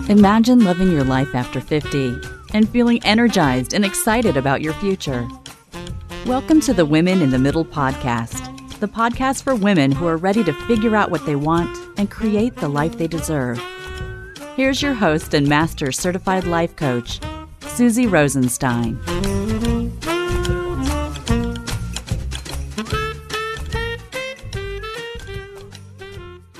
Imagine living your life after 50 and feeling energized and excited about your future. Welcome to the Women in the Middle podcast, the podcast for women who are ready to figure out what they want and create the life they deserve. Here's your host and master certified life coach, Susie Rosenstein.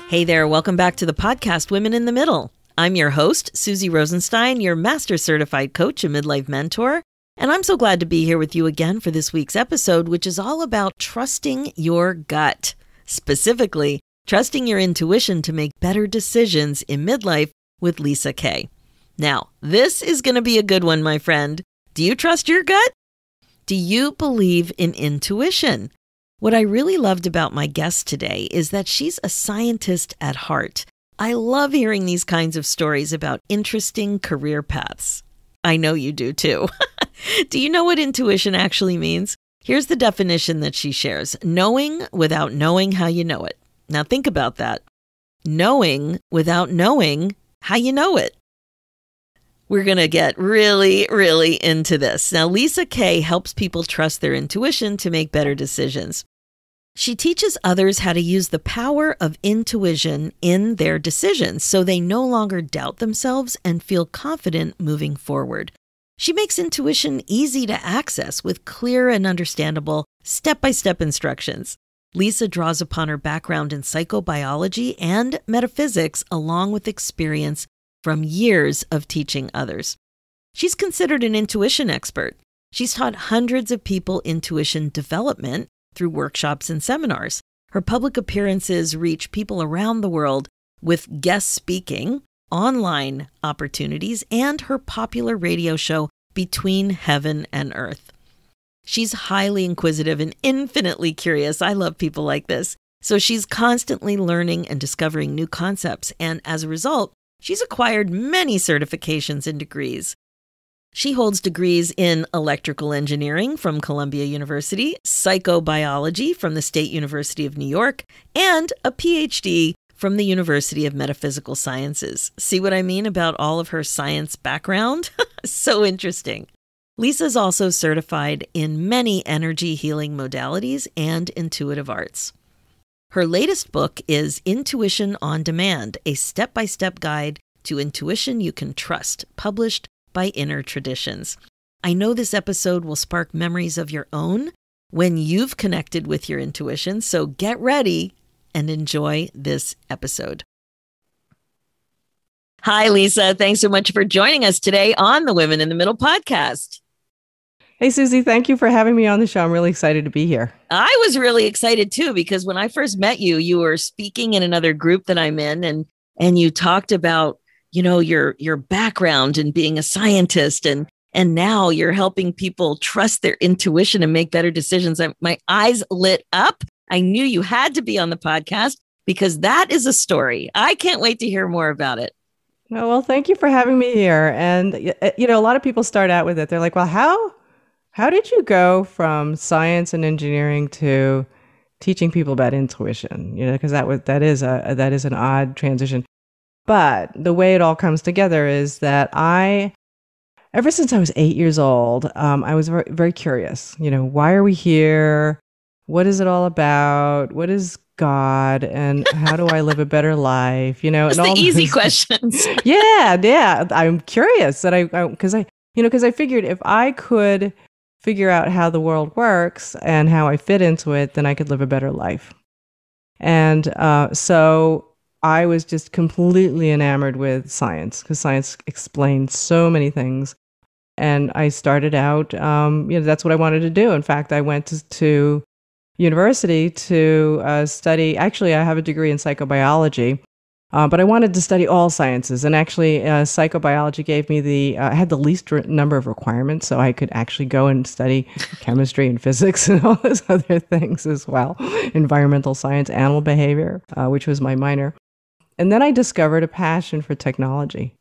Hey there, welcome back to the podcast, Women in the Middle. I'm your host, Susie Rosenstein, your Master Certified Coach and Midlife Mentor, and I'm so glad to be here with you again for this week's episode, which is all about trusting your gut. Specifically, trusting your intuition to make better decisions in midlife with Lisa Kay. Now, this is going to be a good one, my friend. Do you trust your gut? Do you believe in intuition? What I really loved about my guest today is that she's a scientist at heart. I love hearing these kinds of stories about interesting career paths. I know you do too. Do you know what intuition actually means? Here's the definition that she shares. Knowing without knowing how you know it. Now think about that. Knowing without knowing how you know it. We're going to get really into this. Now, Lisa Kay helps people trust their intuition to make better decisions. She teaches others how to use the power of intuition in their decisions so they no longer doubt themselves and feel confident moving forward. She makes intuition easy to access with clear and understandable step-by-step instructions. Lisa draws upon her background in psychobiology and metaphysics along with experience from years of teaching others. She's considered an intuition expert. She's taught hundreds of people intuition development through workshops and seminars. Her public appearances reach people around the world with guest speaking, online opportunities, and her popular radio show, Between Heaven and Earth. She's highly inquisitive and infinitely curious. I love people like this. So she's constantly learning and discovering new concepts, and as a result, she's acquired many certifications and degrees. She holds degrees in electrical engineering from Columbia University, psychobiology from the State University of New York, and a PhD from the University of Metaphysical Sciences. See what I mean about all of her science background? So interesting. Lisa's also certified in many energy healing modalities and intuitive arts. Her latest book is Intuition on Demand, a step-by-step guide to intuition you can trust, published by Inner Traditions. I know this episode will spark memories of your own when you've connected with your intuition, so get ready and enjoy this episode. Hi, Lisa. Thanks so much for joining us today on the Women in the Middle podcast. Hey, Susie, thank you for having me on the show. I'm really excited to be here. I was really excited too, because when I first met you, you were speaking in another group that I'm in, and you talked about, you know, your background and being a scientist, and now you're helping people trust their intuition and make better decisions. My eyes lit up. I knew you had to be on the podcast because that is a story. I can't wait to hear more about it. Oh, well, thank you for having me here. And, you know, a lot of people start out with it. They're like, well, how did you go from science and engineering to teaching people about intuition? You know, because that is an odd transition. But the way it all comes together is that ever since I was 8 years old, I was very, very curious. You know, why are we here? What is it all about? What is God? And how do I live a better life? You know, That's and all the easy those questions. Yeah. I'm curious because I figured if I could figure out how the world works and how I fit into it, then I could live a better life. And so I was just completely enamored with science because science explained so many things. And I started out, that's what I wanted to do. In fact, I went to university to study. Actually, I have a degree in psychobiology, but I wanted to study all sciences. And actually, psychobiology gave me I had the least number of requirements, so I could actually go and study chemistry and physics and all those other things as well. Environmental science, animal behavior, which was my minor. And then I discovered a passion for technology.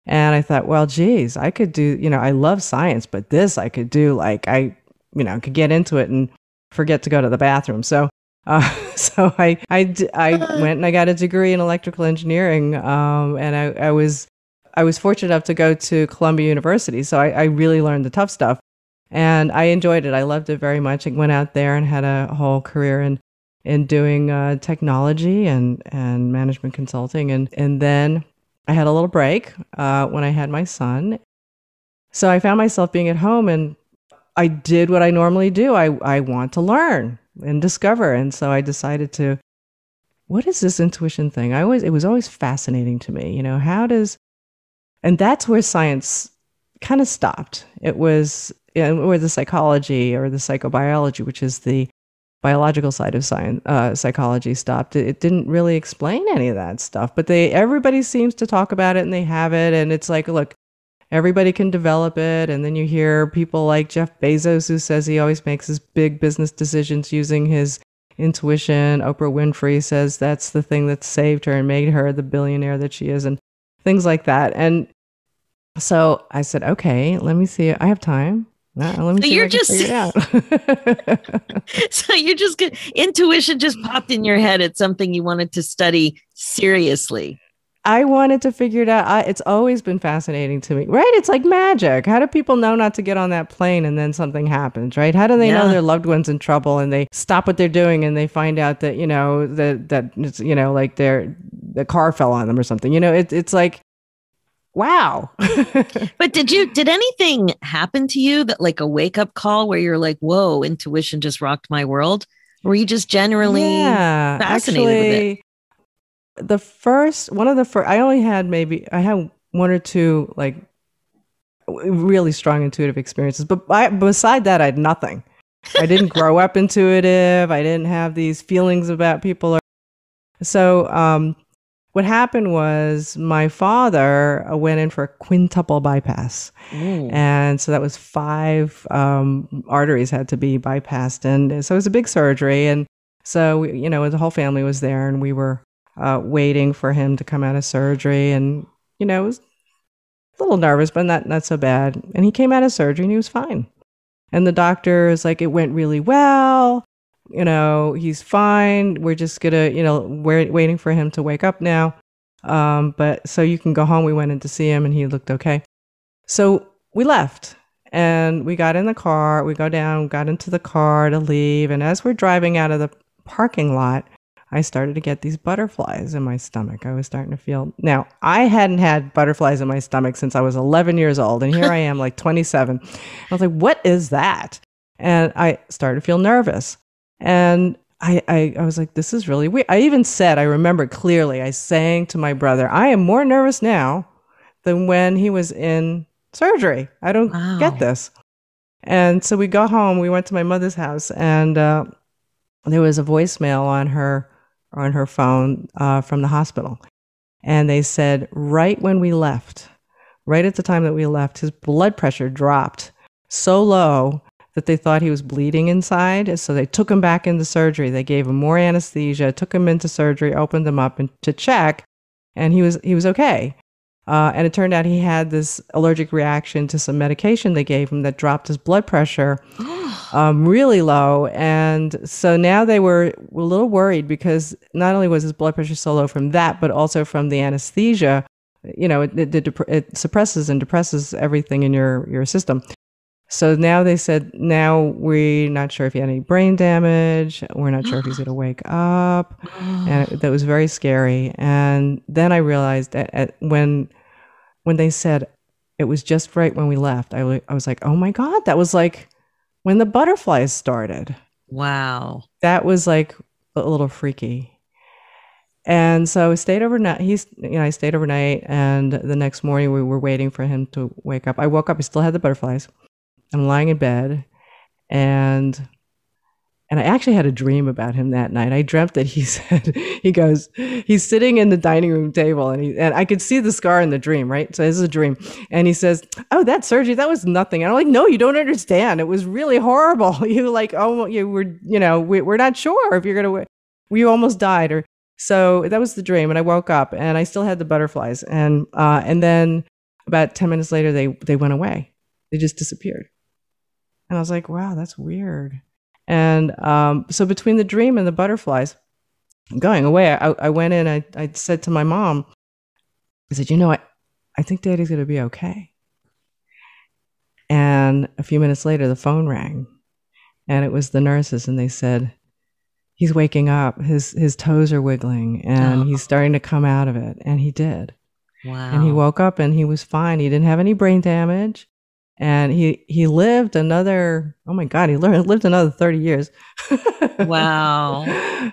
And I thought, well, geez, I could do, I love science, but this I could do, I could get into it and forget to go to the bathroom. So I went and I got a degree in electrical engineering. And I was I was fortunate enough to go to Columbia University. So I really learned the tough stuff. And I enjoyed it. I loved it very much. I went out there and had a whole career in doing technology and management consulting. And then I had a little break when I had my son. So I found myself being at home, and I did what I normally do. I want to learn and discover. And so I decided to, what is this intuition thing? It was always fascinating to me. And that's where science kind of stopped. It was where the psychology or the psychobiology, which is the biological side of science, psychology, stopped. It didn't really explain any of that stuff, but everybody seems to talk about it, and they have it. And it's like, look, everybody can develop it. And then you hear people like Jeff Bezos, who says he always makes his big business decisions using his intuition. Oprah Winfrey says that's the thing that saved her and made her the billionaire that she is, and things like that. And so I said, okay, let me see. I have time. Let me see if I can figure it out. So you're just intuition just popped in your head. It's something you wanted to study seriously. I wanted to figure it out. It's always been fascinating to me, right? It's like magic. How do people know not to get on that plane and then something happens, right? How do they know their loved one's in trouble and they stop what they're doing and they find out that, that it's, like the car fell on them or something, it's like, wow. But did anything happen to you that like a wake up call where you're like, whoa, intuition just rocked my world? Or were you just generally fascinated with it? I had one or two like really strong intuitive experiences, but beside that, I had nothing. I didn't grow up intuitive. I didn't have these feelings about people. So what happened was my father went in for a quintuple bypass. Ooh. And so that was 5 arteries had to be bypassed. And so it was a big surgery. And so, the whole family was there, and we were waiting for him to come out of surgery. And, it was a little nervous, but not so bad. And he came out of surgery and he was fine. And the doctor is like, it went really well. He's fine. We're just gonna, we're waiting for him to wake up now. But so you can go home. We went in to see him and he looked okay. So we left and we got in the car. We got into the car to leave. And as we're driving out of the parking lot, I started to get these butterflies in my stomach. I was starting to feel, now I hadn't had butterflies in my stomach since I was 11 years old. And here I am like 27. I was like, what is that? And I started to feel nervous. And I was like, this is really weird. I even said, I remember clearly, I sang to my brother, I am more nervous now than when he was in surgery. I don't get this. And so we got home, we went to my mother's house, and there was a voicemail on her phone from the hospital. And they said, right at the time that we left, his blood pressure dropped so low that they thought he was bleeding inside. So they took him back into surgery. They gave him more anesthesia, took him into surgery, opened him up to check, and he was okay. And it turned out he had this allergic reaction to some medication they gave him that dropped his blood pressure really low. And so now they were a little worried because not only was his blood pressure so low from that, but also from the anesthesia. It suppresses and depresses everything in your system. So now they said, now we're not sure if he had any brain damage. We're not sure if he's going to wake up. And that was very scary. And then I realized that when they said it was just right when we left, I was like, oh my God, that was like when the butterflies started. Wow. That was like a little freaky. And so I stayed overnight. I stayed overnight, and the next morning we were waiting for him to wake up. I woke up, he still had the butterflies. I'm lying in bed, and I actually had a dream about him that night. I dreamt that he's sitting in the dining room table, and I could see the scar in the dream, right? So this is a dream. And he says, oh, that surgery, that was nothing. And I'm like, no, you don't understand. It was really horrible. We're not sure if you're going to, you almost died. So that was the dream. And I woke up and I still had the butterflies. And then about 10 minutes later, they went away. They just disappeared. And I was like, wow, that's weird. And so between the dream and the butterflies going away, I went in, I said to my mom, I said, I I think Daddy's going to be okay. And a few minutes later, the phone rang, and it was the nurses, and they said, he's waking up. His toes are wiggling, and he's starting to come out of it. And he did. Wow. And he woke up, and he was fine. He didn't have any brain damage. And he lived another, oh my God, he lived another 30 years. Wow.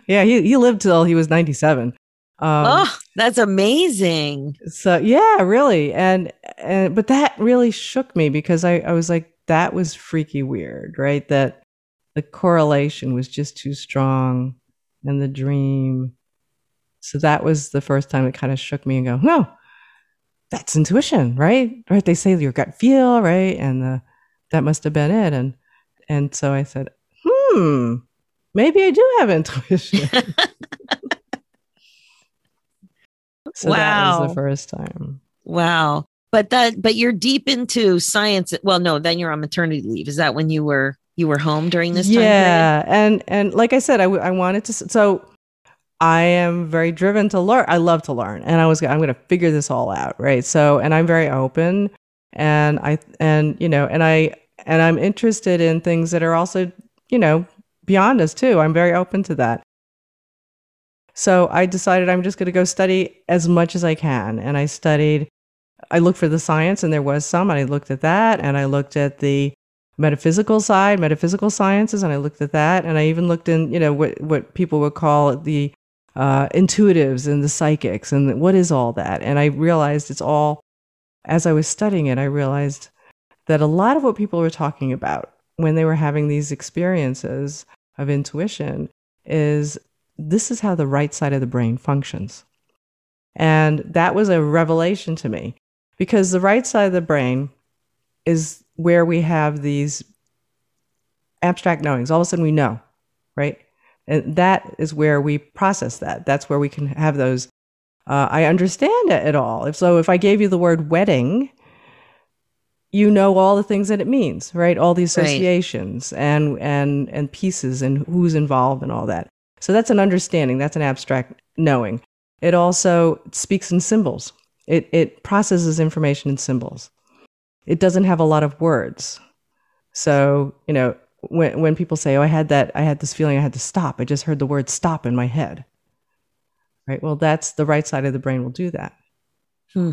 Yeah, he lived till he was 97. That's amazing. So yeah, really. But that really shook me, because I was like, that was freaky weird, right? That the correlation was just too strong, and the dream. So that was the first time it kind of shook me and go, no, that's intuition, right? Right? They say your gut feel, right? And that must have been it. And so I said, maybe I do have intuition. So that was the first time. Wow. But you're deep into science. Well, no, then you're on maternity leave. Is that when you were home during this time period? Yeah. And like I said, I wanted to, so I am very driven to learn. I love to learn, and I'm going to figure this all out. Right. So, and I'm very open, and I'm interested in things that are also, beyond us too. I'm very open to that. So I decided I'm just going to go study as much as I can. And I looked for the science, and there was some, and I looked at that, and I looked at the metaphysical sciences, and I looked at that. And I even looked in, what people would call the intuitives and the psychics, and what is all that? And I realized it's all, as I was studying it, I realized that a lot of what people were talking about when they were having these experiences of intuition is, this is how the right side of the brain functions. And that was a revelation to me, because the right side of the brain is where we have these abstract knowings. All of a sudden we know, right? And that is where we process that. That's where we can have those, I understand it all. If I gave you the word wedding, you know all the things that it means, right? All the associations, right, and pieces, and who's involved and all that. So that's an understanding. That's an abstract knowing. It also speaks in symbols. It processes information in symbols. It doesn't have a lot of words. So, when people say, oh, I had this feeling I had to stop. I just heard the word stop in my head. Right? Well, that's the right side of the brain will do that.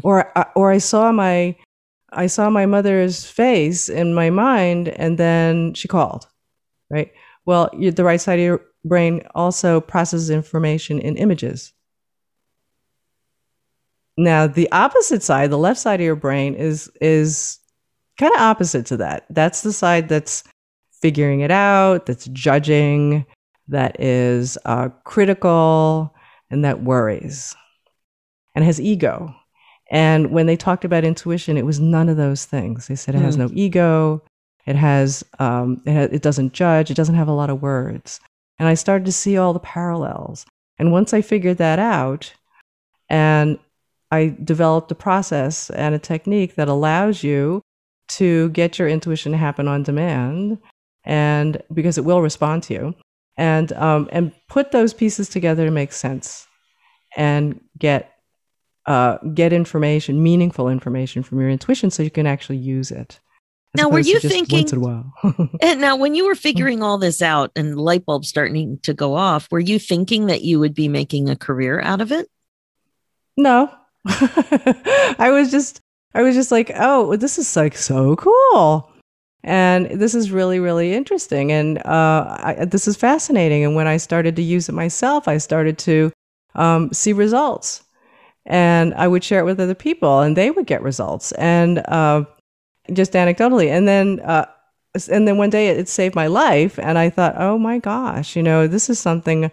Or I saw my mother's face in my mind, and then she called. Right? Well, the right side of your brain also processes information in images. Now, the opposite side, the left side of your brain, is kind of opposite to that. That's the side that's figuring it out, that's judging, that is critical, and that worries, and has ego. And when they talked about intuition, it was none of those things. They said it has no ego. It it doesn't judge. It doesn't have a lot of words. And I started to see all the parallels. And once I figured that out, and I developed a process and a technique that allows you to get your intuition to happen on demand, and because it will respond to you, and put those pieces together to make sense, and get information, meaningful information from your intuition, so you can actually use it. Now, were you thinking once in a while? And now, when you were figuring all this out and light bulbs starting to go off, were you thinking that you would be making a career out of it? No, I was just like, oh, this is like so cool, and this is really, really interesting, and this is fascinating. And when I started to use it myself, I started to see results, and I would share it with other people, and they would get results, and just anecdotally. And then one day it saved my life, and I thought, oh my gosh, this is something.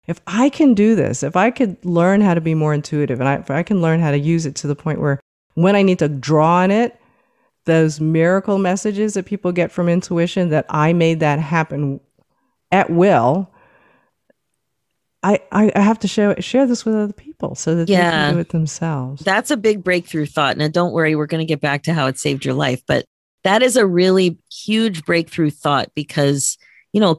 If I can do this, if I could learn how to be more intuitive, and if I can learn how to use it to the point where when I need to draw on it, those miracle messages that people get from intuition, that I made that happen at will, I have to share this with other people so that they can do it themselves. That's a big breakthrough thought. Now, don't worry, we're going to get back to how it saved your life, but that is a really huge breakthrough thought, because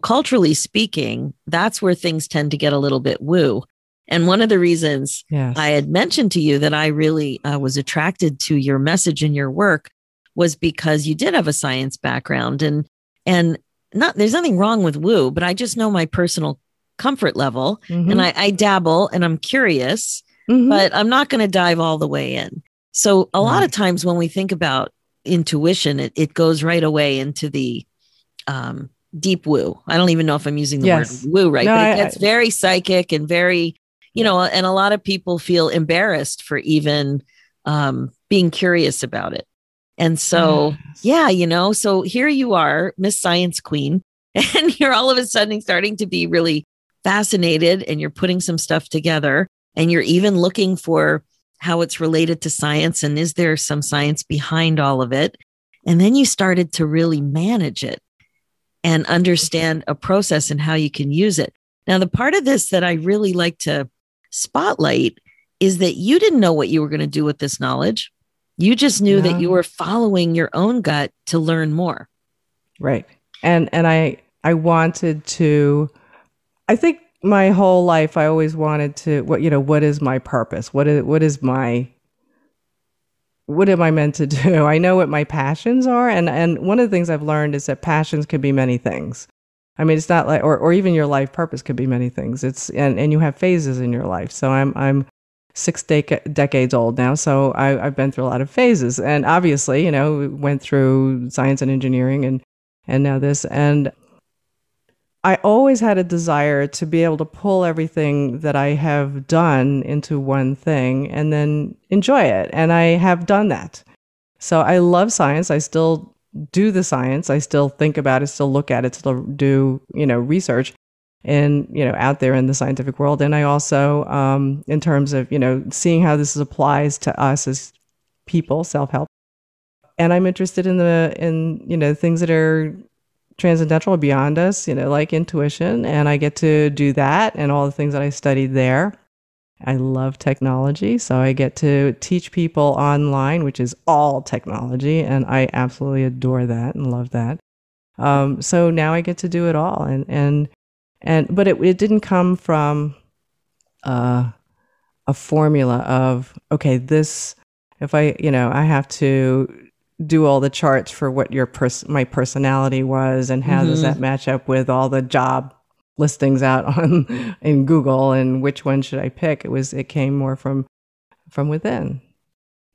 culturally speaking, that's where things tend to get a little bit woo. And one of the reasons Yes. I had mentioned to you that I really was attracted to your message and your work was because you did have a science background, and not there's nothing wrong with woo, but I just know my personal comfort level, and I dabble and I'm curious, but I'm not going to dive all the way in. So a lot of times when we think about intuition, it goes right away into the deep woo. I don't even know if I'm using the word woo right, No, but it gets very psychic and very, and a lot of people feel embarrassed for even being curious about it. And so, so here you are, Miss Science Queen, and you're all of a sudden starting to be really fascinated, and you're putting some stuff together, and you're even looking for how it's related to science, and is there some science behind all of it? And then you started to really manage it and understand a process and how you can use it. Now, the part of this that I really like to spotlight is that you didn't know what you were going to do with this knowledge. You just knew that you were following your own gut to learn more. Right. And I wanted to, I think my whole life, I always wanted to, what is my purpose? What am I meant to do? I know what my passions are. And one of the things I've learned is that passions could be many things. I mean, it's not like, or even your life purpose could be many things. And you have phases in your life. So I'm 6 decades old now. So I've been through a lot of phases, and obviously, went through science and engineering and now this. And I always had a desire to be able to pull everything that I have done into one thing and then enjoy it. And I have done that. So I love science. I still do the science. I still think about it, still look at it, still do, research and, out there in the scientific world. And I also, in terms of, seeing how this applies to us as people, self-help. And I'm interested in things that are transcendental or beyond us, like intuition. And I get to do that and all the things that I studied there. I love technology. So I get to teach people online, which is all technology. And I absolutely adore that and love that. So now I get to do it all. But it didn't come from a formula of, okay, this, if I have to do all the charts for what my personality was and how does that match up with all the job listings out in Google and which one should I pick? It came more from within.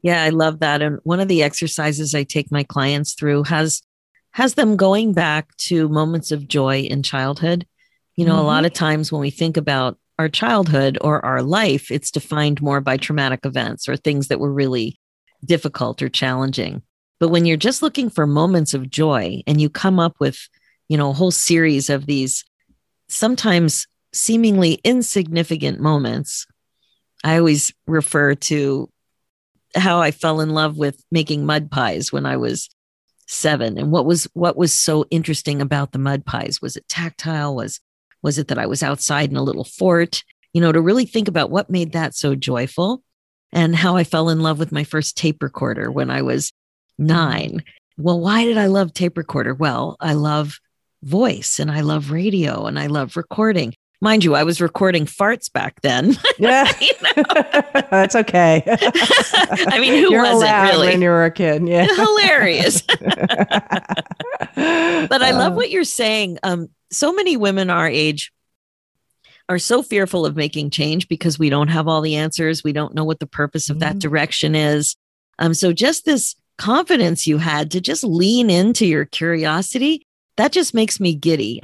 Yeah, I love that. And one of the exercises I take my clients through has them going back to moments of joy in childhood. A lot of times when we think about our childhood or our life, it's defined more by traumatic events or things that were really difficult or challenging. But when you're just looking for moments of joy and you come up with, a whole series of these sometimes seemingly insignificant moments, I always refer to how I fell in love with making mud pies when I was 7. And what was so interesting about the mud pies? Was it tactile? Was it that I was outside in a little fort? To really think about what made that so joyful, and how I fell in love with my first tape recorder when I was 9. Well, why did I love tape recorder? Well, I love voice and I love radio and I love recording. Mind you, I was recording farts back then. Yeah, that's okay. I mean, who wasn't really when you were a kid? Yeah, hilarious. But I love what you're saying. So many women our age are so fearful of making change because we don't have all the answers. We don't know what the purpose of that direction is. So just this confidence you had to just lean into your curiosity, that just makes me giddy.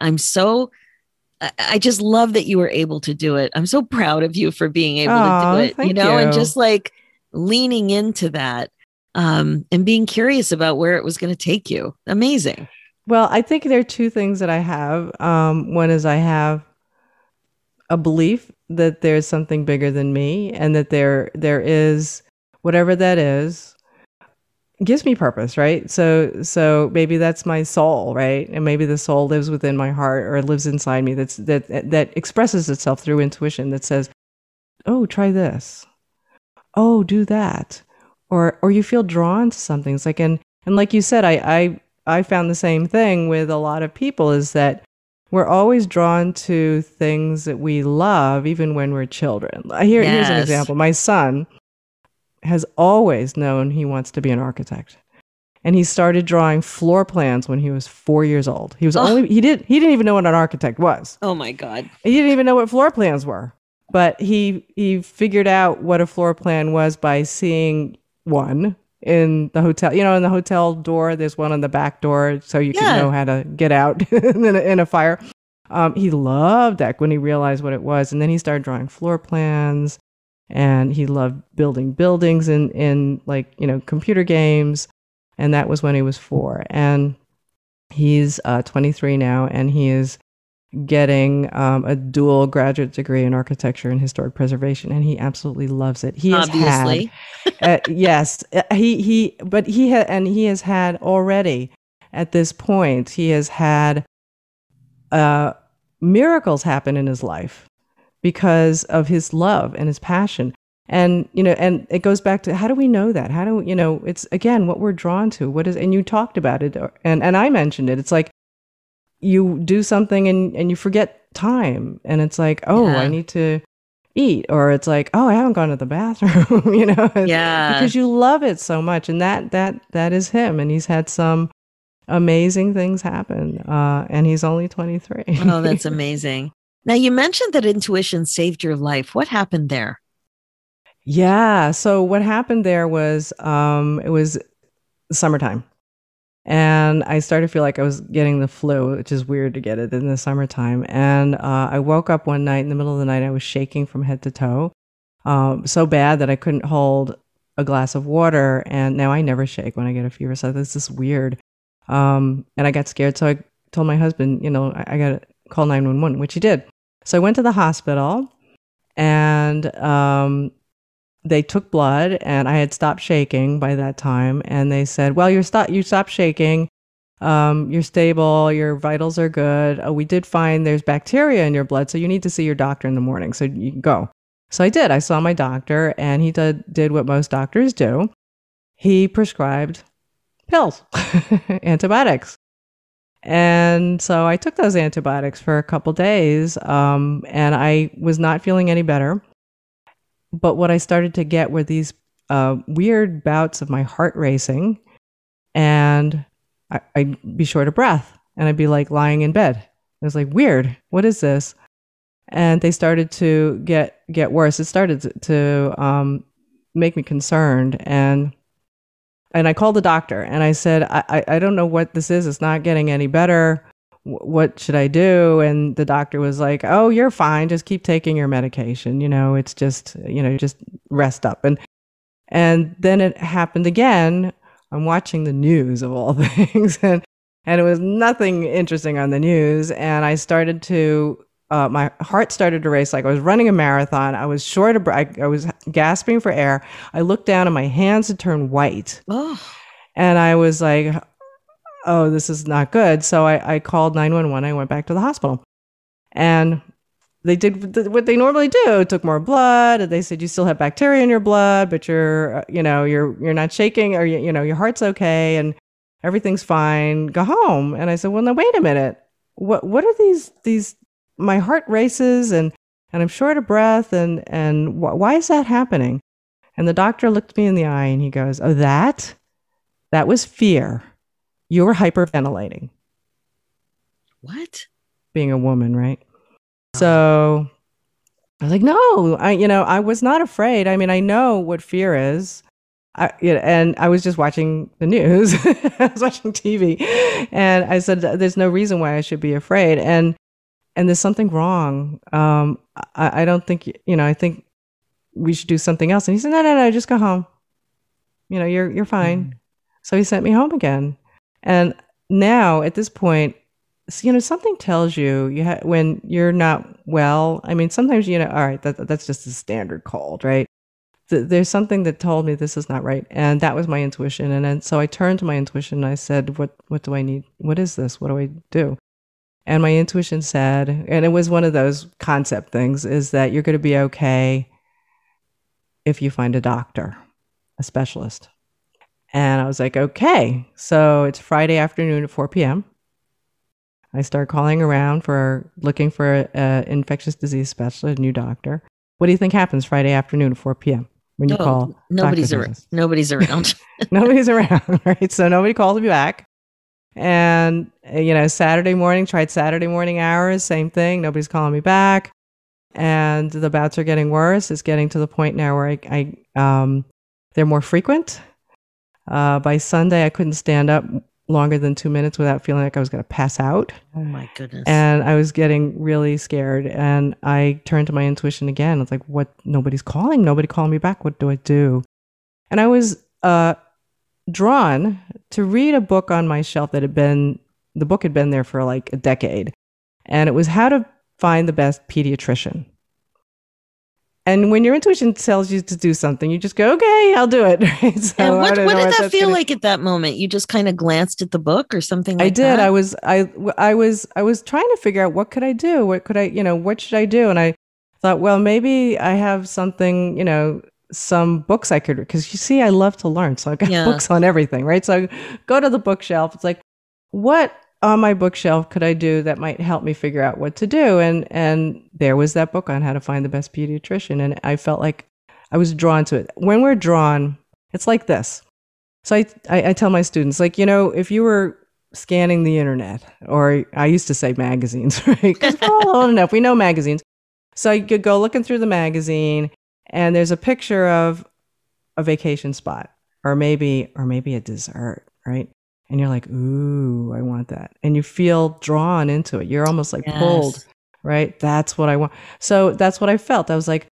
I just love that you were able to do it. I'm so proud of you for being able to do it, thank you. And just like leaning into that and being curious about where it was going to take you. Amazing. Well, I think there are two things that I have. One is I have a belief that there's something bigger than me, and that there is, whatever that is, gives me purpose, right? So maybe that's my soul, right? And maybe the soul lives within my heart or lives inside me. That expresses itself through intuition that says, "Oh, try this. Oh, do that." Or you feel drawn to something. It's like, and like you said, I found the same thing with a lot of people, is that we're always drawn to things that we love, even when we're children. Here's an example. My son has always known he wants to be an architect. And he started drawing floor plans when he was 4 years old. He didn't even know what an architect was. Oh my God. He didn't even know what floor plans were. But he figured out what a floor plan was by seeing one in the hotel. You know, in the hotel door, there's one on the back door so you can know how to get out in a fire. He loved that when he realized what it was. And then he started drawing floor plans, and he loved building buildings in like, you know, computer games. And that was when he was 4. And he's 23 now, and he is getting a dual graduate degree in architecture and historic preservation, and he absolutely loves it. He Obviously. Yes, he has had already at this point, he has had miracles happen in his life because of his love and his passion. And, you know, and it goes back to, how do we know that? How do, you know, it's again, what we're drawn to, and you talked about it, and I mentioned it. It's like you do something and you forget time, and it's like, oh, I need to eat, or it's like, oh, I haven't gone to the bathroom, you know, because you love it so much. And that is him. And he's had some amazing things happen. And he's only 23. Oh, that's amazing. Now, you mentioned that intuition saved your life. What happened there? Yeah. So what happened there was, it was summertime, and I started to feel like I was getting the flu, which is weird to get it in the summertime. And I woke up one night in the middle of the night. I was shaking from head to toe, so bad that I couldn't hold a glass of water. And now I never shake when I get a fever. So this is weird. And I got scared. So I told my husband, you know, I got to call 911, which he did. So I went to the hospital, and they took blood, and I had stopped shaking by that time. And they said, well, you stopped shaking. You're stable. Your vitals are good. We did find there's bacteria in your blood, so you need to see your doctor in the morning. So you can go. So I did. I saw my doctor, and he did what most doctors do. He prescribed pills, antibiotics. And so I took those antibiotics for a couple days, and I was not feeling any better. But what I started to get were these weird bouts of my heart racing, and I'd be short of breath, and I'd be like lying in bed. It was like, weird. What is this? And they started to get worse. It started to make me concerned, and I called the doctor, and I said, I don't know what this is. It's not getting any better. What should I do? And the doctor was like, oh, you're fine. Just keep taking your medication. You know, it's just, you know, just rest up. And then it happened again. I'm watching the news of all things, and it was nothing interesting on the news. And I started to, my heart started to race like I was running a marathon. I was short of breath. I was gasping for air. I looked down and my hands had turned white. Oh. And I was like, oh, this is not good. So I called 911. I went back to the hospital, and they did what they normally do. Took more blood. And they said, you still have bacteria in your blood, but you're not shaking, or, you know, your heart's okay and everything's fine. Go home. And I said, well, no, wait a minute. What are these, my heart races and I'm short of breath. And why is that happening? And the doctor looked me in the eye, and he goes, oh, that was fear. You were hyperventilating. What? Being a woman, right? So I was like, no, I was not afraid. I mean, I know what fear is. And I was just watching the news. I was watching TV, and I said, there's no reason why I should be afraid. And there's something wrong. I don't think, I think we should do something else. And he said, no, just go home. You know, you're fine. Mm-hmm. So he sent me home again. And now at this point, something tells you when you're not well. I mean, sometimes, all right, that's just a standard cold, right? There's something that told me this is not right. And that was my intuition. And then so I turned to my intuition and I said, what do I need? What is this? What do I do? And my intuition said, and it was one of those concept things, is that you're going to be okay if you find a doctor, a specialist. And I was like, okay. So it's Friday afternoon at 4 p.m. I start calling around looking for an infectious disease specialist, a new doctor. What do you think happens Friday afternoon at 4 p.m. when you call nobody's Dr. around. Nobody's around. Nobody's around, right? So nobody calls me back. And, Saturday morning, tried Saturday morning hours, same thing. Nobody's calling me back. And the bouts are getting worse. It's getting to the point now where they're more frequent. By Sunday, I couldn't stand up longer than 2 minutes without feeling like I was going to pass out. Oh my goodness. And I was getting really scared. And I turned to my intuition again. I was like, what? Nobody's calling. Nobody calling me back. What do I do? And I was drawn to read a book on my shelf the book had been there for like a decade. And it was How to Find the Best Pediatrician. And when your intuition tells you to do something, you just go, okay, I'll do it. Right? So and what did that feel like at that moment? You just kind of glanced at the book or something like that? I did. I was trying to figure out what could I do? What should I do? And I thought, well, maybe I have something, some books I could, because you see, I love to learn. So I got books on everything, right? So I go to the bookshelf. It's like, what on my bookshelf could I do that might help me figure out what to do? And there was that book on How to Find the Best Pediatrician. And I felt like I was drawn to it. When we're drawn, it's like this. So I tell my students, like, if you were scanning the internet, or I used to say magazines, right? Because we're all old enough. We know magazines. So you could go looking through the magazine and there's a picture of a vacation spot or maybe a dessert, right? And you're like, ooh, I want that. And you feel drawn into it. You're almost like pulled, right? That's what I want. So that's what I felt. I was like,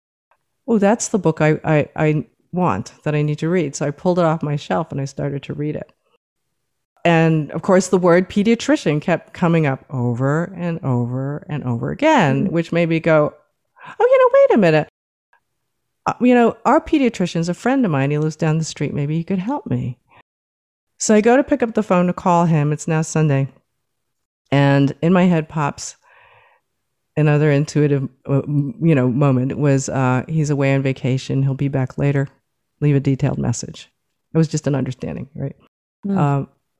oh, that's the book I want, that I need to read. So I pulled it off my shelf and I started to read it. And of course, the word pediatrician kept coming up over and over and over again, which made me go, oh, wait a minute. Our pediatrician's a friend of mine. He lives down the street. Maybe he could help me. So I go to pick up the phone to call him. It's now Sunday. And in my head pops another intuitive, moment. It was, he's away on vacation. He'll be back later. Leave a detailed message. It was just an understanding, right?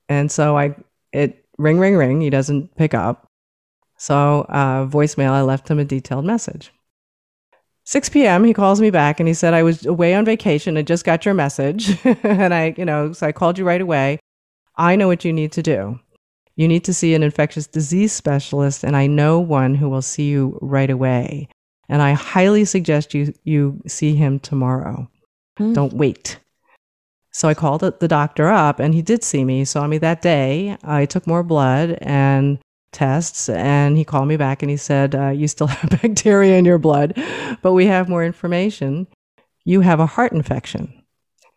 And so it ring. He doesn't pick up. So voicemail, I left him a detailed message. 6 p.m. he calls me back and he said, I was away on vacation. I just got your message. And so I called you right away. I know what you need to do. You need to see an infectious disease specialist, and I know one who will see you right away. And I highly suggest you see him tomorrow. Don't wait. So I called the doctor up and he did see me. He saw me that day. I took more blood and tests, and he called me back and he said, you still have bacteria in your blood, but we have more information. You have a heart infection.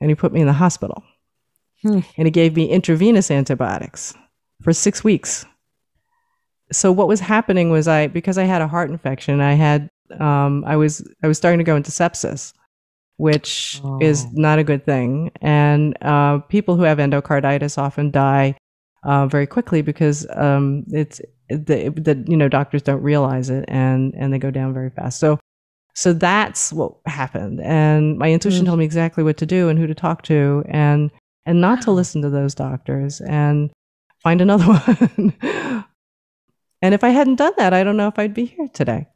And he put me in the hospital. And he gave me intravenous antibiotics for 6 weeks. So what was happening was because I had a heart infection, I was starting to go into sepsis, which is not a good thing. And people who have endocarditis often die very quickly because it's doctors don't realize it and they go down very fast. So that's what happened. And my intuition told me exactly what to do and who to talk to and not to listen to those doctors and find another one. And if I hadn't done that, I don't know if I'd be here today.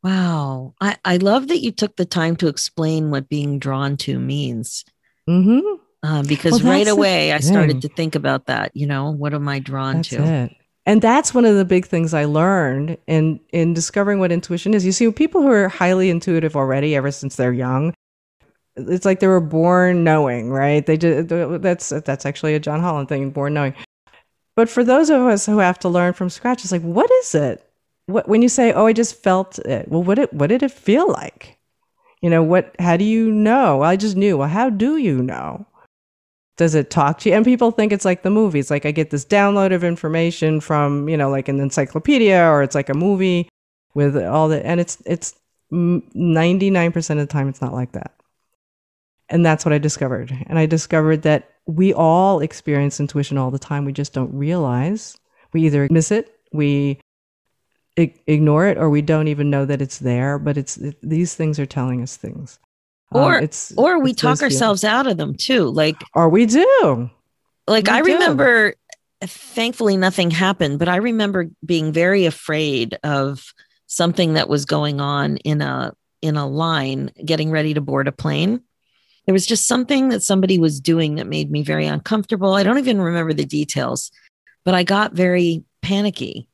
Wow. I love that you took the time to explain what being drawn to means. Because right away I started to think about that. What am I drawn to? It. And that's one of the big things I learned in discovering what intuition is. You see, people who are highly intuitive already, ever since they're young, it's like they were born knowing, right? That's actually a John Holland thing, born knowing. But for those of us who have to learn from scratch, it's like, what is it? When you say, "Oh, I just felt it," well, what did it feel like? How do you know? Well, I just knew. Well, how do you know? Does it talk to you? And people think it's like the movies. Like I get this download of information from, like an encyclopedia, or it's like a movie with all the, and it's 99% of the time, it's not like that. And that's what I discovered. And I discovered that we all experience intuition all the time. We just don't realize. We either miss it, we ignore it, or we don't even know that it's there, but these things are telling us things. Or we talk ourselves out of them too. Or we do. I remember thankfully nothing happened, but I remember being very afraid of something that was going on in a line getting ready to board a plane. There was just something that somebody was doing that made me very uncomfortable. I don't even remember the details, but I got very panicky.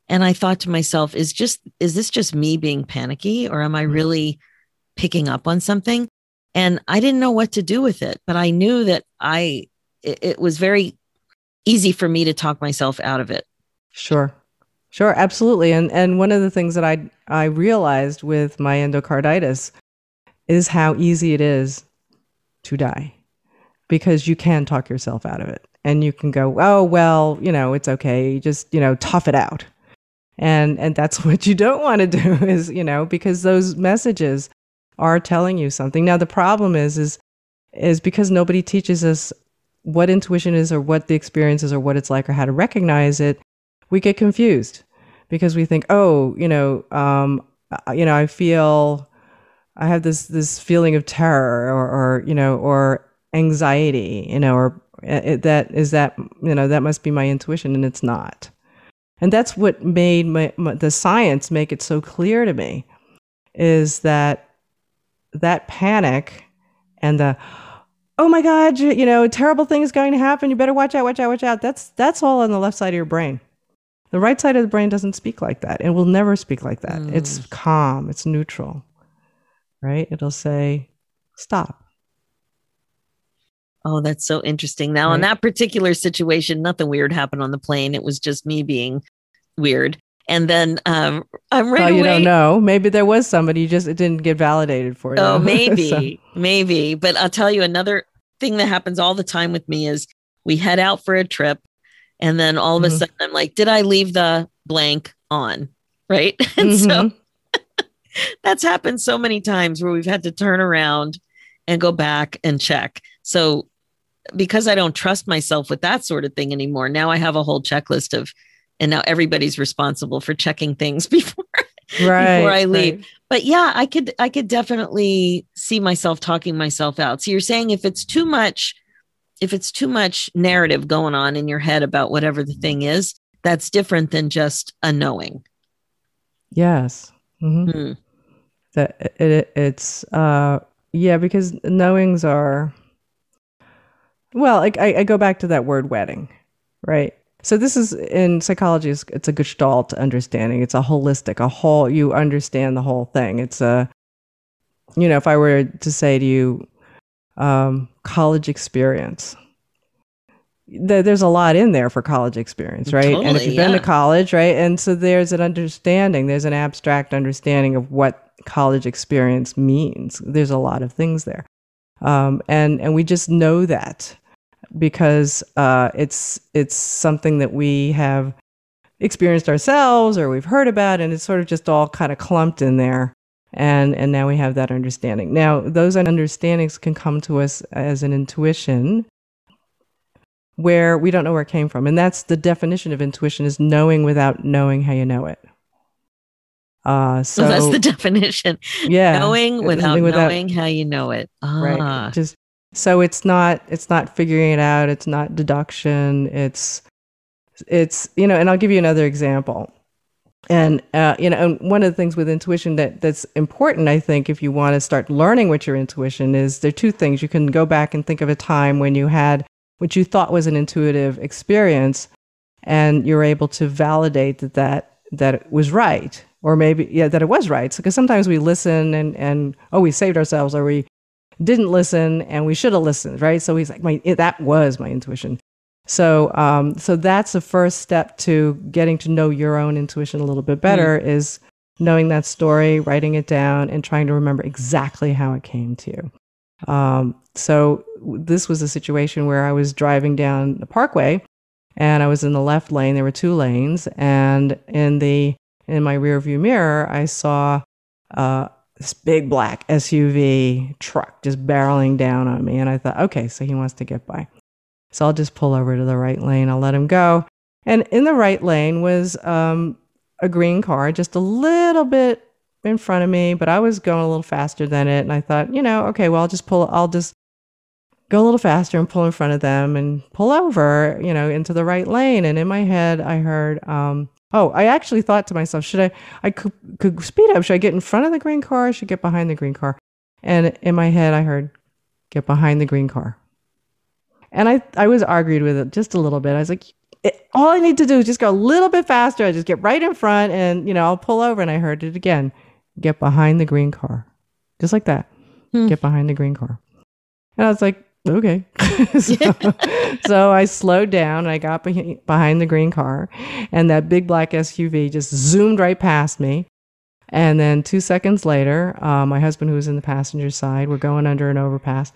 And I thought to myself, is this just me being panicky, or am I really picking up on something? And I didn't know what to do with it, but I knew that it was very easy for me to talk myself out of it. Sure, absolutely. And one of the things that I realized with my endocarditis is how easy it is to die, because you can talk yourself out of it, and you can go, oh well, it's okay, just tough it out, and that's what you don't want to do, is because those messages are telling you something. Now the problem is because nobody teaches us what intuition is, or what the experience is, or what it's like, or how to recognize it. We get confused because we think, I have this feeling of terror, or anxiety, or that must be my intuition, and it's not. And that's what made the science make it so clear to me, is that panic and the, oh my God, terrible thing is going to happen, you better watch out. That's all on the left side of your brain. The right side of the brain doesn't speak like that. It will never speak like that. It's calm, it's neutral, right? It'll say, stop. Oh, that's so interesting. Now, in that particular situation, nothing weird happened on the plane. It was just me being weird. And then I'm right away. You don't know. Maybe there was somebody, it didn't get validated for you. Oh, maybe. But I'll tell you, another thing that happens all the time with me is we head out for a trip, and then all of a sudden I'm like, did I leave the blank on? Right. And so that's happened so many times where we've had to turn around and go back and check. So because I don't trust myself with that sort of thing anymore, now I have a whole checklist of, and now everybody's responsible for checking things before I leave. Right. But yeah, I could definitely see myself talking myself out. So you're saying if it's too much narrative going on in your head about whatever the thing is, that's different than just a knowing. Yes. Mm-hmm. It's because knowings are, well, I go back to that word wedding, right? So this is, in psychology, it's a Gestalt understanding. It's a holistic, you understand the whole thing. It's if I were to say to you, college experience, there's a lot in there for college experience, right? Totally, and if you've been to college, right? And so there's an abstract understanding of what college experience means. There's a lot of things there. And we just know that because it's something that we have experienced ourselves, or we've heard about, and it's sort of just all kind of clumped in there. And now we have that understanding. Now, those understandings can come to us as an intuition where we don't know where it came from. And that's the definition of intuition, is knowing without knowing how you know it. So that's the definition. Yeah. Knowing without knowing how you know it. Right. So it's not figuring it out. It's not deduction. It's and I'll give you another example. And, and one of the things with intuition that's important, I think, if you want to start learning what your intuition is, there are two things. You can go back and think of a time when you had what you thought was an intuitive experience, and you're able to validate that it was right, or maybe, that it was right. So, because sometimes we listen and we saved ourselves, or we didn't listen and we should have listened, right? So he's like, that was my intuition. So that's the first step to getting to know your own intuition a little bit better, is knowing that story, writing it down, and trying to remember exactly how it came to you. So this was a situation where I was driving down the parkway, and I was in the left lane. There were two lanes, and in my rear view mirror, I saw this big black SUV truck just barreling down on me, and I thought, okay, so he wants to get by. So I'll just pull over to the right lane. I'll let him go. And in the right lane was a green car, just a little bit in front of me, but I was going a little faster than it. And I thought, okay, well, I'll just go a little faster and pull in front of them and pull over, into the right lane. And in my head, I heard, I actually thought to myself, I could speed up. Should I get in front of the green car? Or should I get behind the green car? And in my head, I heard, get behind the green car. And I was argued with it just a little bit. I was like, all I need to do is just go a little bit faster. I just get right in front and, I'll pull over. And I heard it again, get behind the green car. Just like that. Get behind the green car. And I was like, okay. So I slowed down and I got behind the green car, and that big black SUV just zoomed right past me. And then 2 seconds later, my husband, who was in the passenger side, we're going under an overpass,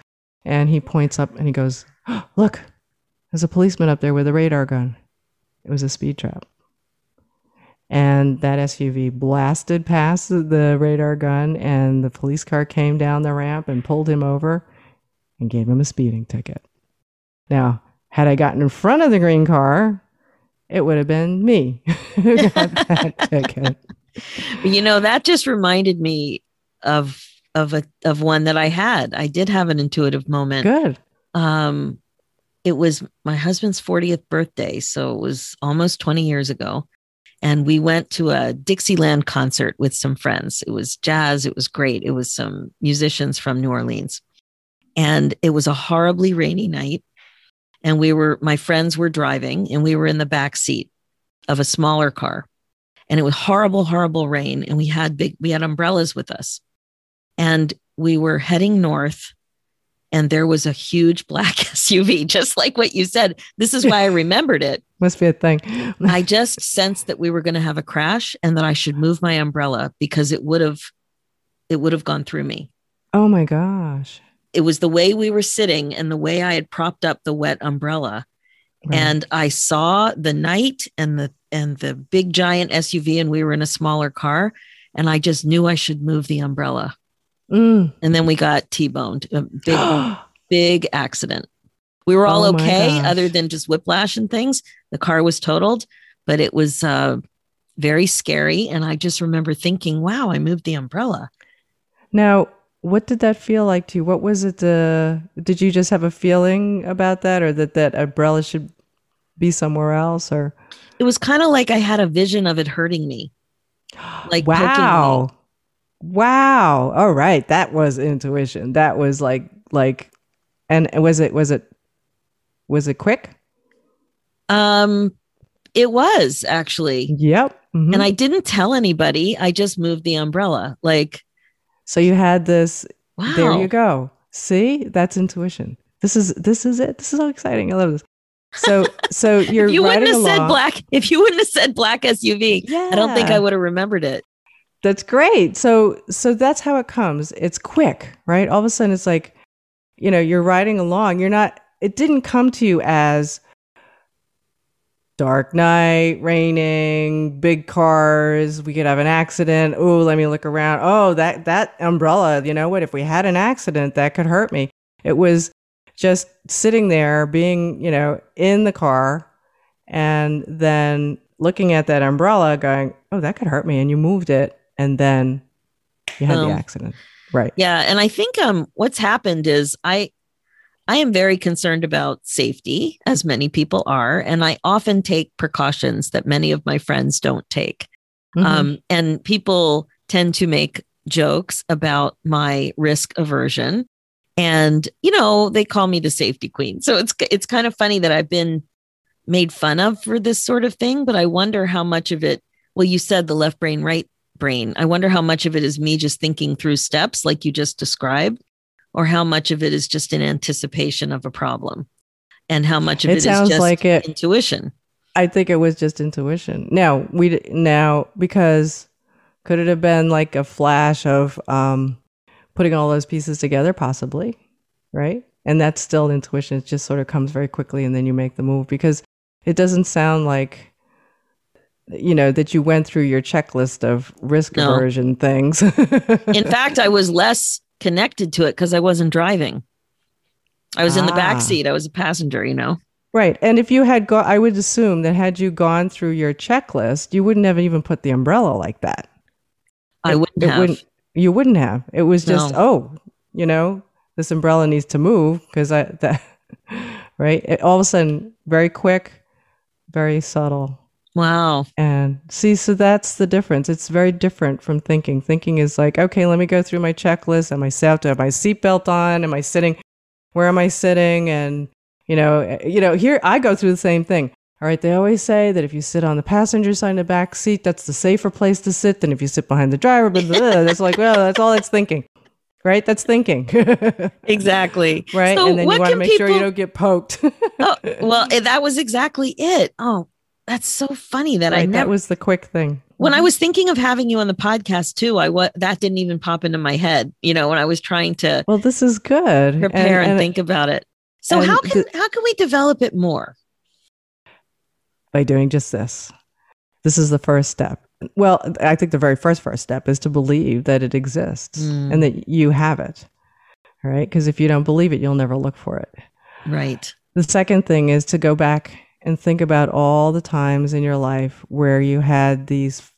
and he points up and he goes, oh, look, there's a policeman up there with a radar gun. It was a speed trap. And that SUV blasted past the radar gun, and the police car came down the ramp and pulled him over and gave him a speeding ticket. Now, had I gotten in front of the green car, it would have been me who got that ticket. That just reminded me of one that I had. I did have an intuitive moment. Good. It was my husband's 40th birthday, so it was almost 20 years ago. And we went to a Dixieland concert with some friends. It was jazz. It was great. It was some musicians from New Orleans. And it was a horribly rainy night. And my friends were driving, and we were in the back seat of a smaller car. And it was horrible, horrible rain. And we had umbrellas with us. And we were heading north, and there was a huge black SUV, just like what you said. This is why I remembered it. Must be a thing. I just sensed that we were going to have a crash and that I should move my umbrella because it would have gone through me. Oh my gosh. It was the way we were sitting and the way I had propped up the wet umbrella. Right. And I saw the night and the big giant SUV, and we were in a smaller car, and I just knew I should move the umbrella. And then we got T-boned, a big accident. We were all okay, other than just whiplash and things. The car was totaled, but it was very scary. And I just remember thinking, wow, I moved the umbrella. Now, what did that feel like to you? What was it? Did you just have a feeling about that, or that umbrella should be somewhere else? Or it was kind of like I had a vision of it hurting me. Like, wow. Poking me. Wow. All right. That was intuition. That was like, and was it quick? It was actually. Yep. Mm-hmm. And I didn't tell anybody. I just moved the umbrella. So you had this. Wow. There you go. See, that's intuition. This is it. This is so exciting. I love this. So you're if you wouldn't have along. said black, if you wouldn't have said black SUV, yeah. I don't think I would have remembered it. That's great. So that's how it comes. It's quick, right? All of a sudden it's like, you're riding along. It didn't come to you as dark night, raining, big cars, we could have an accident. Oh, let me look around. Oh, that umbrella, you know what? If we had an accident, that could hurt me. It was just sitting there being, in the car, and then looking at that umbrella going, oh, that could hurt me. And you moved it. And then you had the accident. Right. Yeah. And I think what's happened is I am very concerned about safety, as many people are. And I often take precautions that many of my friends don't take. Mm-hmm. And people tend to make jokes about my risk aversion. And, they call me the safety queen. So it's kind of funny that I've been made fun of for this sort of thing. But I wonder how much of it, well, you said the left brain, right brain. I wonder how much of it is me just thinking through steps like you just described, or how much of it is just in anticipation of a problem, and how much of it is just intuition. I think it was just intuition. Now, because could it have been like a flash of putting all those pieces together? Possibly, right? And that's still intuition. It just sort of comes very quickly, and then you make the move, because it doesn't sound like that you went through your checklist of risk aversion things. In fact, I was less connected to it because I wasn't driving. I was in the back seat. I was a passenger, Right. And if you had I would assume that had you gone through your checklist, you wouldn't have even put the umbrella like that. I wouldn't have. You wouldn't have. It was just, this umbrella needs to move because right? All of a sudden, very quick, very subtle. Wow. And see, so that's the difference. It's very different from thinking. Thinking is like, okay, let me go through my checklist. Am I set to have my seatbelt on? Am I sitting? Where am I sitting? And, here I go through the same thing. All right, they always say that if you sit on the passenger side in the back seat, that's the safer place to sit than if you sit behind the driver. But that's like, well, that's all it's thinking, right? That's thinking. Exactly. Right? So and then you want to make sure you don't get poked. Oh, well, that was exactly it. Oh, that's so funny that right, that was the quick thing. When I was thinking of having you on the podcast too, that didn't even pop into my head, when I was trying to well, this is good. Prepare and think about it. So how can we develop it more? By doing just this. This is the first step. Well, I think the very first step is to believe that it exists and that you have it. All right? Because if you don't believe it, you'll never look for it. Right. The second thing is to go back and think about all the times in your life where you had these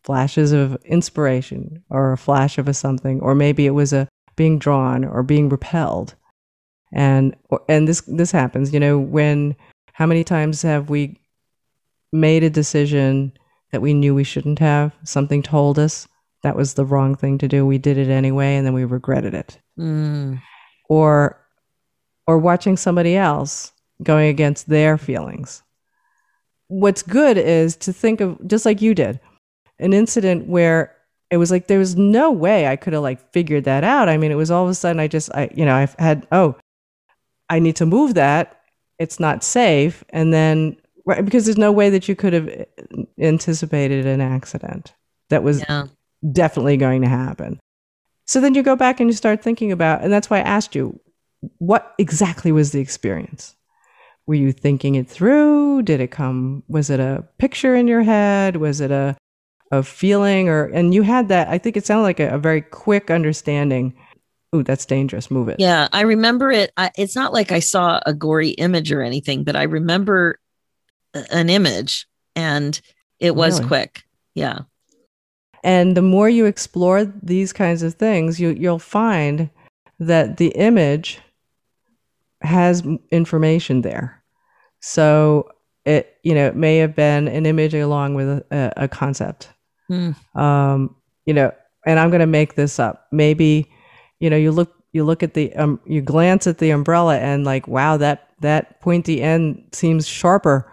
flashes of inspiration or a flash of a something, or maybe it was a being drawn or being repelled. And this happens, how many times have we made a decision that we knew we shouldn't have? Something told us that was the wrong thing to do. We did it anyway, and then we regretted it. Or watching somebody else going against their feelings. What's good is to think of, just like you did, an incident where it was like there was no way I could have figured that out. I mean, it was all of a sudden I've had, I need to move that. It's not safe. And then, right, because there's no way that you could have anticipated an accident that was definitely going to happen. So then you go back and you start thinking about, and that's why I asked you, what exactly was the experience? Were you thinking it through? Was it a picture in your head? Was it a feeling? And you had that, I think it sounded like a very quick understanding. Ooh, that's dangerous. Move it. Yeah, I remember it. It's not like I saw a gory image or anything, but I remember an image, and it was quick. Yeah. And the more you explore these kinds of things, you'll find that the image has information there. So it may have been an image along with a concept. And I'm going to make this up. Maybe, you look at you glance at the umbrella and wow, that pointy end seems sharper,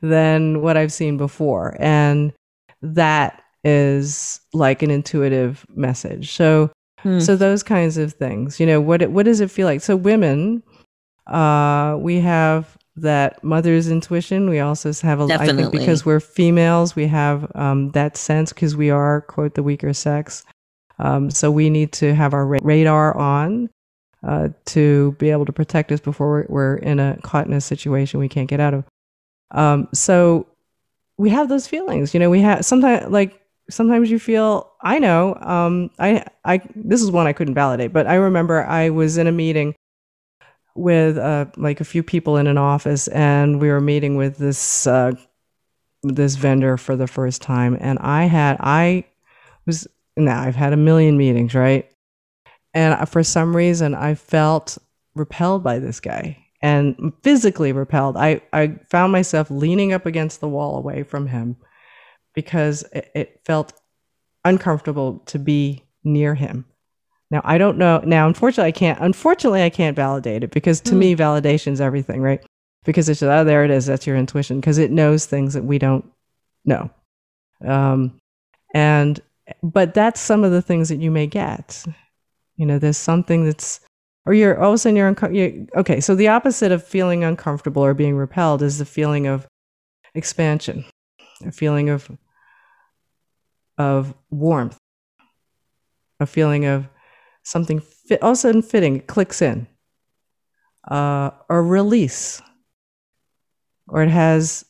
than what I've seen before. And that is like an intuitive message. So those kinds of things, what does it feel like? So women, we have that mother's intuition. We also have, I think because we're females, we have that sense because we are, quote, the weaker sex. So we need to have our radar on to be able to protect us before we're caught in a situation we can't get out of. So we have those feelings, we have sometimes you feel, I know, this is one I couldn't validate, but I remember I was in a meeting with a few people in an office, and we were meeting with this vendor for the first time. And I've had a million meetings, right? And for some reason, I felt repelled by this guy, and physically repelled. I found myself leaning up against the wall away from him because it felt uncomfortable to be near him. Now, I don't know. Now, unfortunately, I can't validate it, because to me, validation's everything, right? Because it's just, there it is. That's your intuition, because it knows things that we don't know. But that's some of the things that you may get. There's something that's, or you're all of a sudden okay. So the opposite of feeling uncomfortable or being repelled is the feeling of expansion, a feeling of warmth, a feeling of something all of a sudden fitting, it clicks in, or release, or it has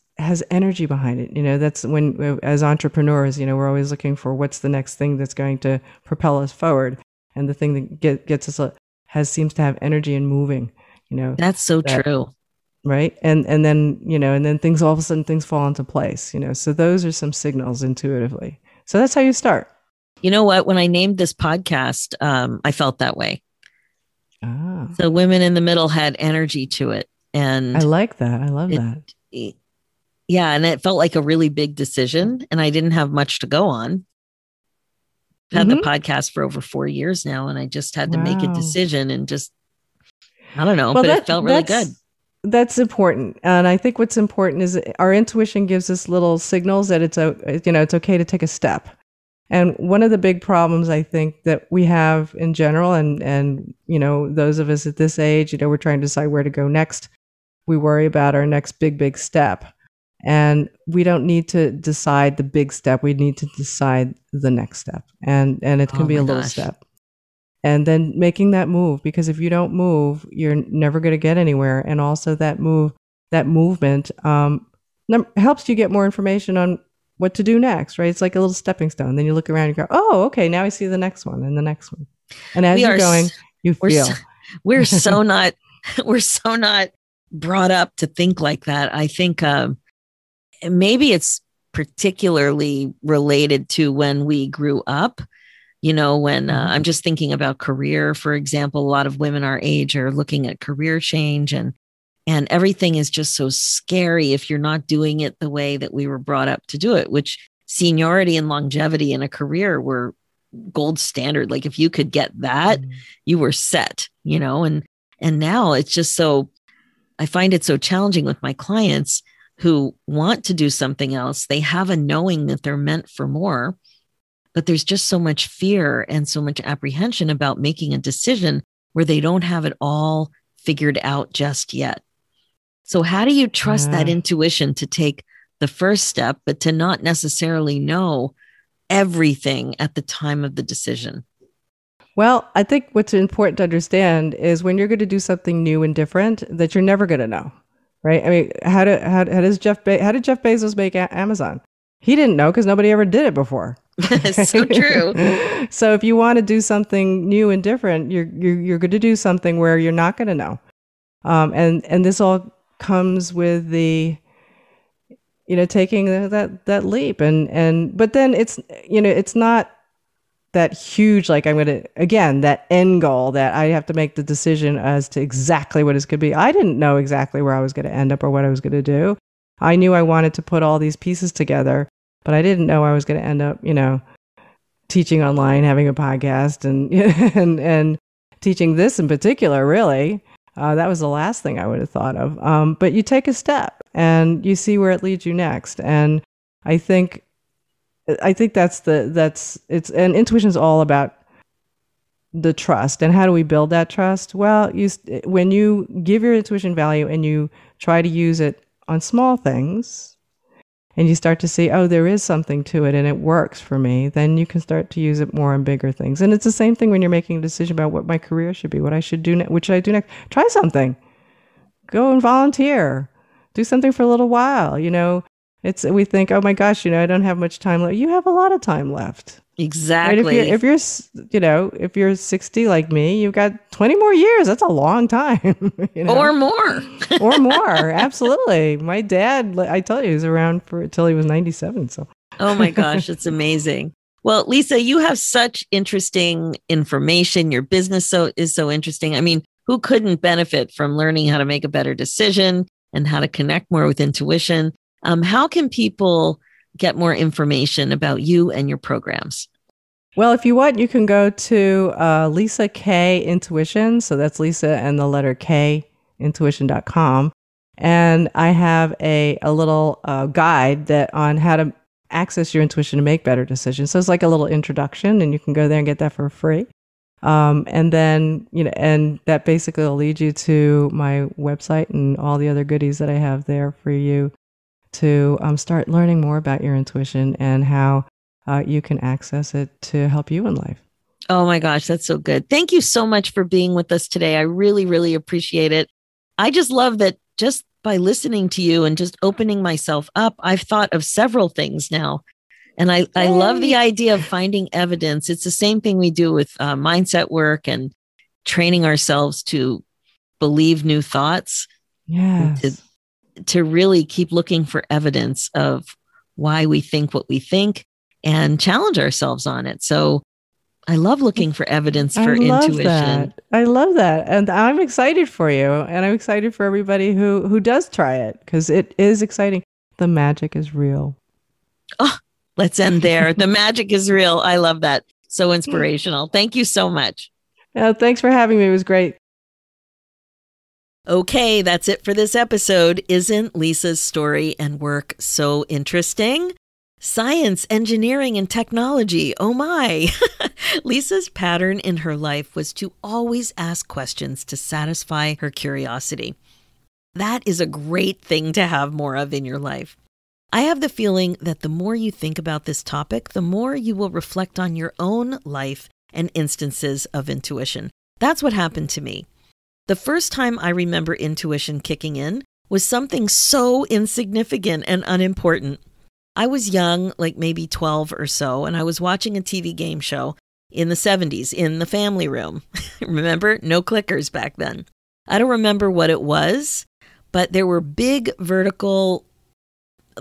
energy behind it. That's when, as entrepreneurs, we're always looking for what's the next thing that's going to propel us forward, and the thing that gets us seems to have energy and moving. That's so true, right? And then things, all of a sudden things fall into place. So those are some signals intuitively. So that's how you start. You know what? When I named this podcast, I felt that way. Ah, So Women in the Middle had energy to it. And I like that. I love that. Yeah. And it felt like a really big decision. And I didn't have much to go on. I've had the podcast for over 4 years now. And I just had to make a decision and just, I don't know, well, but it felt really good. That's important. And I think what's important is our intuition gives us little signals that it's okay to take a step. And one of the big problems I think that we have in general, and those of us at this age, we're trying to decide where to go next. We worry about our next big step. And we don't need to decide the big step. We need to decide the next step. And it can be a little step. And then making that move, because if you don't move, you're never going to get anywhere. And also that movement helps you get more information on what to do next, right? It's like a little stepping stone. Then you look around and go, oh, okay, now I see the next one and the next one. And as you're going, you feel. We're so not brought up to think like that. I think maybe it's particularly related to when we grew up. When I'm just thinking about career, for example, a lot of women our age are looking at career change and everything is just so scary if you're not doing it the way that we were brought up to do it, which seniority and longevity in a career were gold standard. Like if you could get that, you were set, and now it's just so, I find it so challenging with my clients who want to do something else. They have a knowing that they're meant for more, but there's just so much fear and so much apprehension about making a decision where they don't have it all figured out just yet. So how do you trust that intuition to take the first step, but to not necessarily know everything at the time of the decision? Well, I think what's important to understand is when you're going to do something new and different, that you're never going to know, right? I mean, how did Jeff Bezos make Amazon? He didn't know because nobody ever did it before. So true. So if you want to do something new and different, you're going to do something where you're not going to know, and this all comes with the taking that leap, but then it's not that huge, like I'm going to, again, that end goal that I have to make the decision as to exactly what this could be. I didn't know exactly where I was going to end up or what I was going to do. I knew I wanted to put all these pieces together, but I didn't know I was going to end up, teaching online, having a podcast and teaching this in particular, really. That was the last thing I would have thought of. But you take a step and you see where it leads you next. And I think and intuition is all about the trust. And how do we build that trust? Well, when you give your intuition value and you try to use it on small things, and you start to see, oh, there is something to it and it works for me, then you can start to use it more on bigger things. And it's the same thing when you're making a decision about what my career should be, what I should do, what should I do next? Try something. Go and volunteer. Do something for a little while. We think, oh my gosh, I don't have much time left. You have a lot of time left. Exactly. Right? If you're 60 like me, you've got 20 more years. That's a long time. Or more. Or more. Absolutely. My dad, I tell you, he was around until he was 97. So. Oh my gosh, it's amazing. Well, Lisa, you have such interesting information. Your business is so interesting. I mean, who couldn't benefit from learning how to make a better decision and how to connect more with intuition? How can people get more information about you and your programs? Well, if you want, you can go to Lisa K Intuition. So that's Lisa and the letter K, intuition.com. And I have a little guide on how to access your intuition to make better decisions. So it's like a little introduction, and you can go there and get that for free. And then, and that basically will lead you to my website and all the other goodies that I have there for you to start learning more about your intuition and how you can access it to help you in life. Oh my gosh, that's so good. Thank you so much for being with us today. I really, really appreciate it. I just love that just by listening to you and just opening myself up, I've thought of several things now. And I love the idea of finding evidence. It's the same thing we do with mindset work and training ourselves to believe new thoughts. Yes. To really keep looking for evidence of why we think what we think and challenge ourselves on it. So I love looking for evidence for intuition. I love that. And I'm excited for you. And I'm excited for everybody who does try it, because it is exciting. The magic is real. Oh, let's end there. The magic is real. I love that. So inspirational. Thank you so much. Thanks for having me. It was great. Okay, that's it for this episode. Isn't Lisa's story and work so interesting? Science, engineering, and technology. Oh my. Lisa's pattern in her life was to always ask questions to satisfy her curiosity. That is a great thing to have more of in your life. I have the feeling that the more you think about this topic, the more you will reflect on your own life and instances of intuition. That's what happened to me. The first time I remember intuition kicking in was something so insignificant and unimportant. I was young, like maybe 12 or so, and I was watching a TV game show in the 70s in the family room. Remember? No clickers back then. I don't remember what it was, but there were big vertical,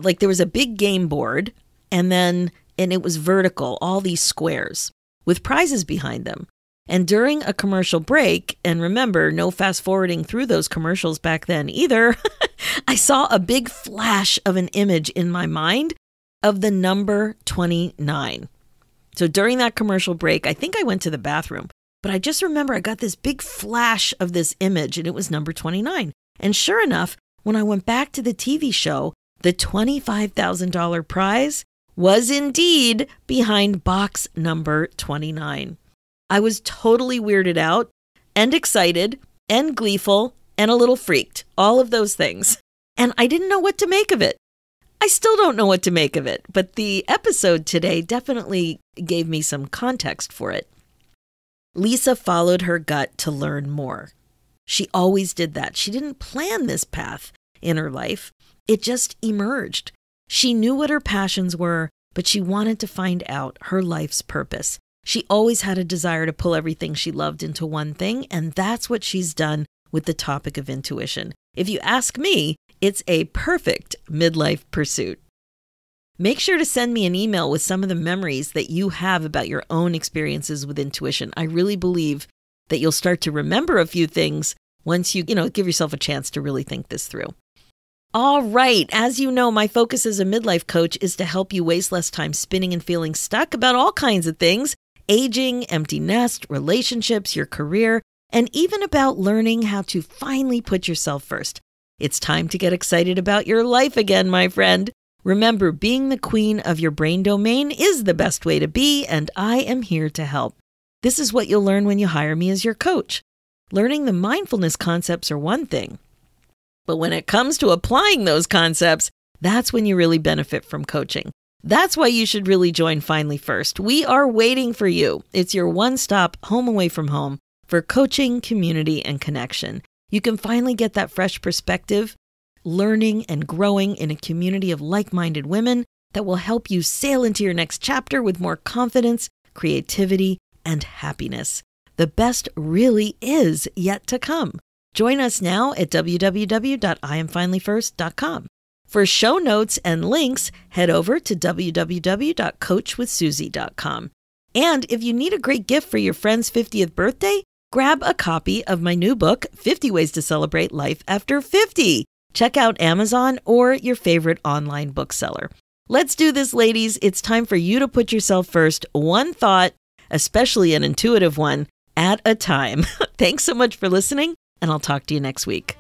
like there was a big game board, and it was vertical, all these squares with prizes behind them. And during a commercial break, and remember, no fast forwarding through those commercials back then either, I saw a big flash of an image in my mind of the number 29. So during that commercial break, I think I went to the bathroom, but I just remember I got this big flash of this image, and it was number 29. And sure enough, when I went back to the TV show, the $25,000 prize was indeed behind box number 29. I was totally weirded out and excited and gleeful and a little freaked, all of those things. And I didn't know what to make of it. I still don't know what to make of it, but the episode today definitely gave me some context for it. Lisa followed her gut to learn more. She always did that. She didn't plan this path in her life. It just emerged. She knew what her passions were, but she wanted to find out her life's purpose. She always had a desire to pull everything she loved into one thing, and that's what she's done with the topic of intuition. If you ask me, it's a perfect midlife pursuit. Make sure to send me an email with some of the memories that you have about your own experiences with intuition. I really believe that you'll start to remember a few things once you give yourself a chance to really think this through. All right. As you know, my focus as a midlife coach is to help you waste less time spinning and feeling stuck about all kinds of things: aging, empty nest, relationships, your career, and even about learning how to finally put yourself first. It's time to get excited about your life again, my friend. Remember, being the queen of your brain domain is the best way to be, and I am here to help. This is what you'll learn when you hire me as your coach. Learning the mindfulness concepts are one thing, but when it comes to applying those concepts, that's when you really benefit from coaching. That's why you should really join Finally First. We are waiting for you. It's your one-stop home away from home for coaching, community, and connection. You can finally get that fresh perspective, learning and growing in a community of like-minded women that will help you sail into your next chapter with more confidence, creativity, and happiness. The best really is yet to come. Join us now at www.IamFinallyFirst.com. For show notes and links, head over to www.coachwithsusie.com. And if you need a great gift for your friend's 50th birthday, grab a copy of my new book, 50 Ways to Celebrate Life After 50. Check out Amazon or your favorite online bookseller. Let's do this, ladies. It's time for you to put yourself first, one thought, especially an intuitive one, at a time. Thanks so much for listening, and I'll talk to you next week.